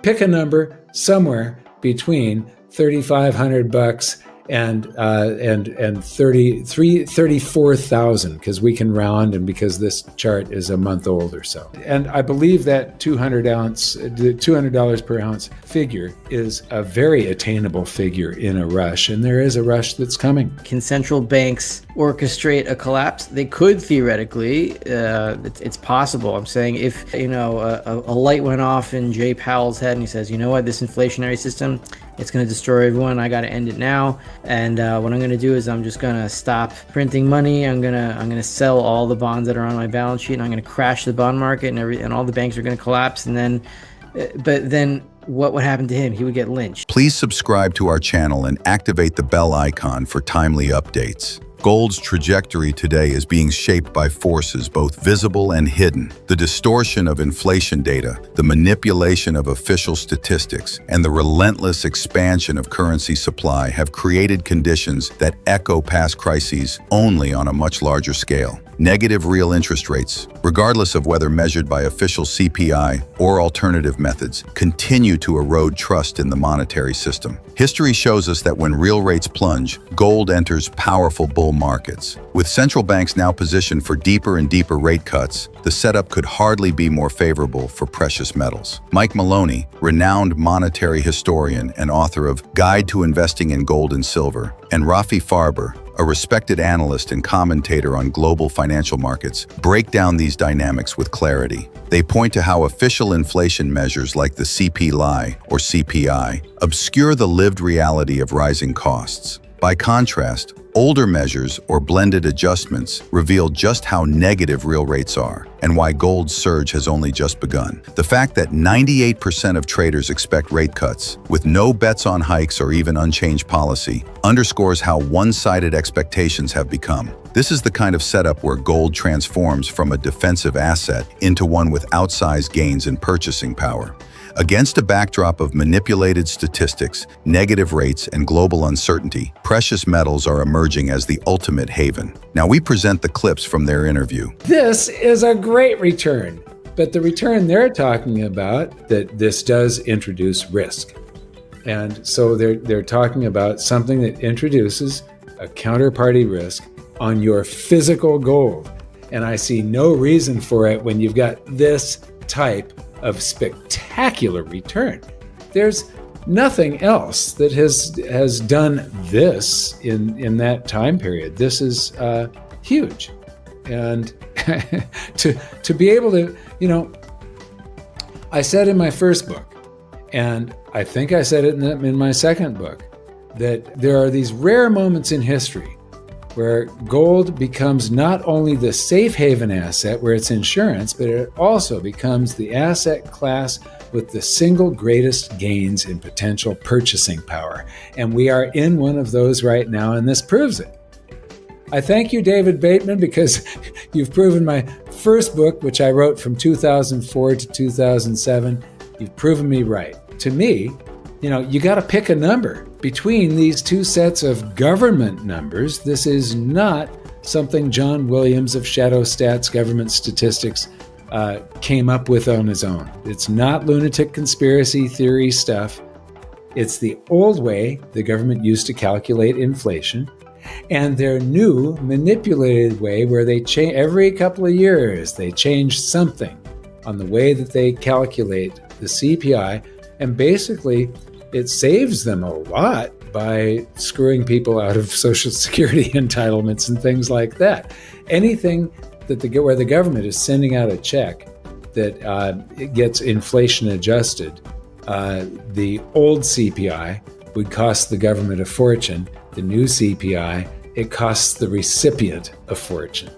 pick a number somewhere between $3,500 and 34,000, because we can round, and because this chart is a month old or so. And I believe that $200 per ounce figure is a very attainable figure in a rush, and there is a rush that's coming. Can central banks orchestrate a collapse? They could theoretically. It's possible. I'm saying if a light went off in Jay Powell's head and he says, you know what, this inflationary system, it's going to destroy everyone. I got to end it now. And what I'm going to do is I'm just going to stop printing money. I'm going to sell all the bonds that are on my balance sheet, and I'm going to crash the bond market, and all the banks are going to collapse. And then, but then what would happen to him? He would get lynched. Please subscribe to our channel and activate the bell icon for timely updates. Gold's trajectory today is being shaped by forces both visible and hidden. The distortion of inflation data, the manipulation of official statistics, and the relentless expansion of currency supply have created conditions that echo past crises, only on a much larger scale. Negative real interest rates, regardless of whether measured by official CPI or alternative methods, continue to erode trust in the monetary system. History shows us that when real rates plunge, gold enters powerful bull markets. With central banks now positioned for deeper and deeper rate cuts, the setup could hardly be more favorable for precious metals. Mike Maloney, renowned monetary historian and author of Guide to Investing in Gold and Silver, and Rafi Farber, a respected analyst and commentator on global financial markets, break down these dynamics with clarity. They point to how official inflation measures like the CPI or CPI obscure the lived reality of rising costs. By contrast, older measures or blended adjustments reveal just how negative real rates are and why gold's surge has only just begun. The fact that 98% of traders expect rate cuts, with no bets on hikes or even unchanged policy, underscores how one-sided expectations have become. This is the kind of setup where gold transforms from a defensive asset into one with outsized gains in purchasing power. Against a backdrop of manipulated statistics, negative rates, and global uncertainty, precious metals are emerging as the ultimate haven. Now we present the clips from their interview. This is a great return, but the return they're talking about, that this does introduce risk. And so they're talking about something that introduces a counterparty risk on your physical gold. And I see no reason for it when you've got this type of spectacular return. There's nothing else that has done this in that time period. This is huge. And to be able to, I said in my first book, and I think I said it in my second book, that there are these rare moments in history where gold becomes not only the safe haven asset where it's insurance, but it also becomes the asset class with the single greatest gains in potential purchasing power. And we are in one of those right now, and this proves it. I thank you, David Bateman, because you've proven my first book, which I wrote from 2004 to 2007, you've proven me right. To me, you got to pick a number between these two sets of government numbers. This is not something John Williams of Shadow Stats Government Statistics came up with on his own. It's not lunatic conspiracy theory stuff. It's the old way the government used to calculate inflation, and their new manipulated way where they change every couple of years. They change something on the way that they calculate the CPI, and basically it saves them a lot by screwing people out of Social Security entitlements and things like that. Anything that where the government is sending out a check that it gets inflation adjusted, the old CPI would cost the government a fortune. The new CPI, it costs the recipient a fortune.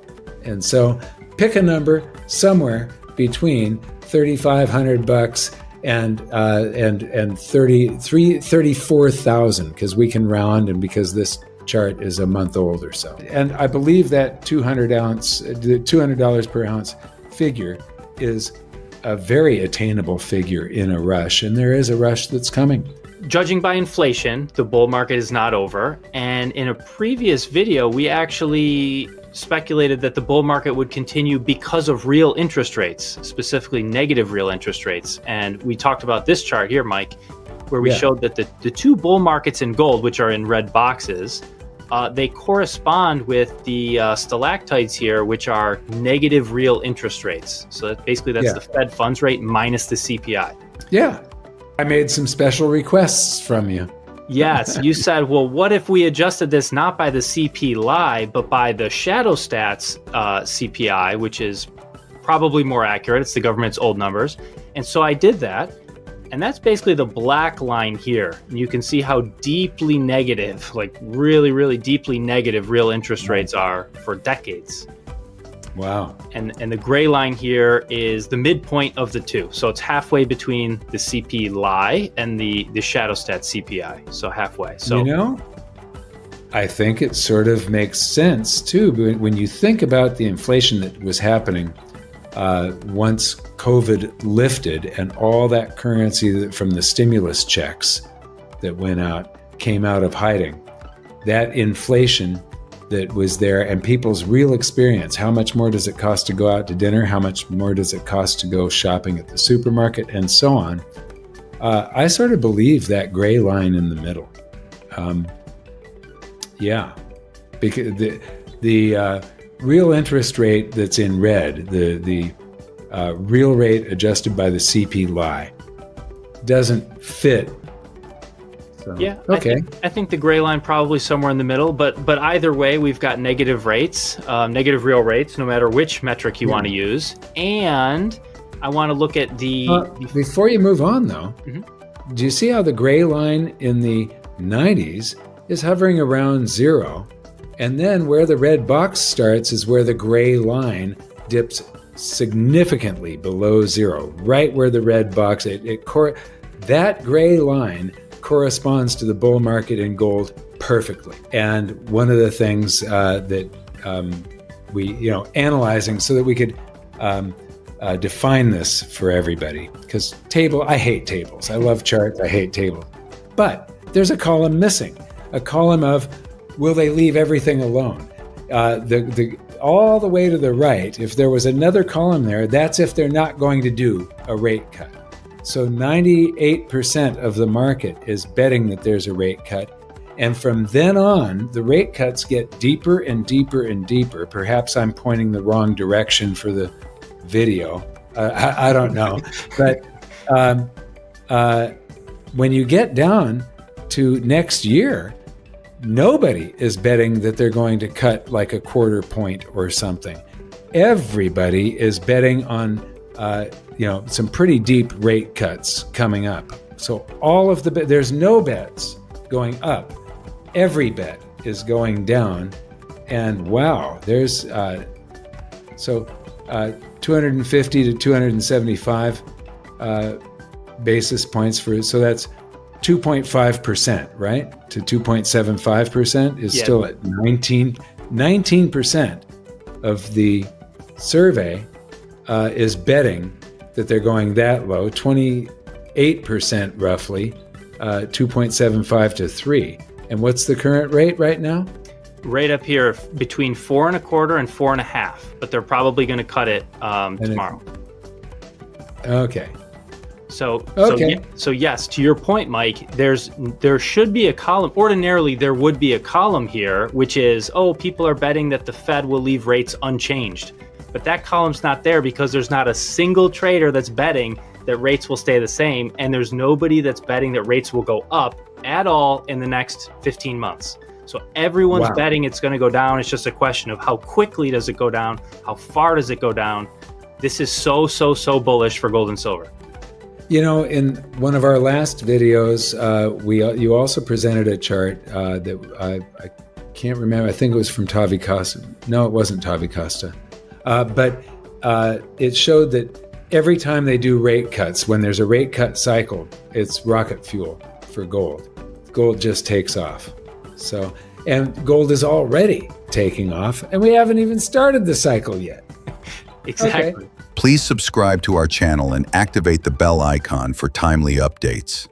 And so pick a number somewhere between $3,500 and 34,000, because we can round, and because this chart is a month old or so. And I believe that $200 per ounce figure is a very attainable figure in a rush, and there is a rush that's coming. Judging by inflation, the bull market is not over. And in a previous video, we actually speculated that the bull market would continue because of real interest rates, specifically negative real interest rates. And we talked about this chart here, Mike, where we showed that the two bull markets in gold, which are in red boxes, they correspond with the stalactites here, which are negative real interest rates. So that's the Fed funds rate minus the CPI. Yeah. I made some special requests from you. Yes, you said, well, what if we adjusted this not by the CPI, but by the shadow stats CPI, which is probably more accurate. It's the government's old numbers. And so I did that. And that's basically the black line here. And you can see how deeply negative, like really, really deeply negative real interest rates are for decades. Wow. And the gray line here is the midpoint of the two. So it's halfway between the CPI and the shadow stat CPI. So halfway. So I think it sort of makes sense too. When you think about the inflation that was happening once COVID lifted and all that currency from the stimulus checks that went out came out of hiding, that inflation that was there and people's real experience. How much more does it cost to go out to dinner? How much more does it cost to go shopping at the supermarket and so on? I sort of believe that gray line in the middle. Because the real interest rate that's in red, the real rate adjusted by the CPI, doesn't fit. So, yeah, okay. I think the gray line probably somewhere in the middle, but either way, we've got negative rates, negative real rates, no matter which metric you want to use. And I want to look at before you move on, though, do you see how the gray line in the 90s is hovering around zero? And then where the red box starts is where the gray line dips significantly below zero, right where the red box, that gray line corresponds to the bull market in gold perfectly. And one of the things that we, analyzing so that we could define this for everybody, because I hate tables. I love charts. I hate tables. But there's a column missing, a column of will they leave everything alone? All the way to the right, if there was another column there, that's if they're not going to do a rate cut. So 98% of the market is betting that there's a rate cut. And from then on, the rate cuts get deeper and deeper and deeper. Perhaps I'm pointing the wrong direction for the video. I don't know. But when you get down to next year, nobody is betting that they're going to cut like a quarter point or something. Everybody is betting on some pretty deep rate cuts coming up. So all of there's no bets going up. Every bet is going down. And wow, there's 250 to 275 basis points so that's 2.5%, right? To 2.75% is still at 19% of the survey is betting that they're going that low, 28% roughly, 2.75 to 3. And what's the current rate right now? Right up here between 4.25 and 4.5, but they're probably going to cut it tomorrow. Okay. So yes, to your point, Mike, there should be a column. Ordinarily, there would be a column here, which is, people are betting that the Fed will leave rates unchanged. But that column's not there because there's not a single trader that's betting that rates will stay the same, and there's nobody that's betting that rates will go up at all in the next 15 months. So everyone's betting it's going to go down. It's just a question of how quickly does it go down? How far does it go down? This is so bullish for gold and silver. In one of our last videos, you also presented a chart that I can't remember. I think it was from Tavi Costa. No, it wasn't Tavi Costa. But it showed that every time they do rate cuts, when there's a rate cut cycle, it's rocket fuel for gold. Gold just takes off. So, and gold is already taking off, and we haven't even started the cycle yet. Exactly. Please subscribe to our channel and activate the bell icon for timely updates.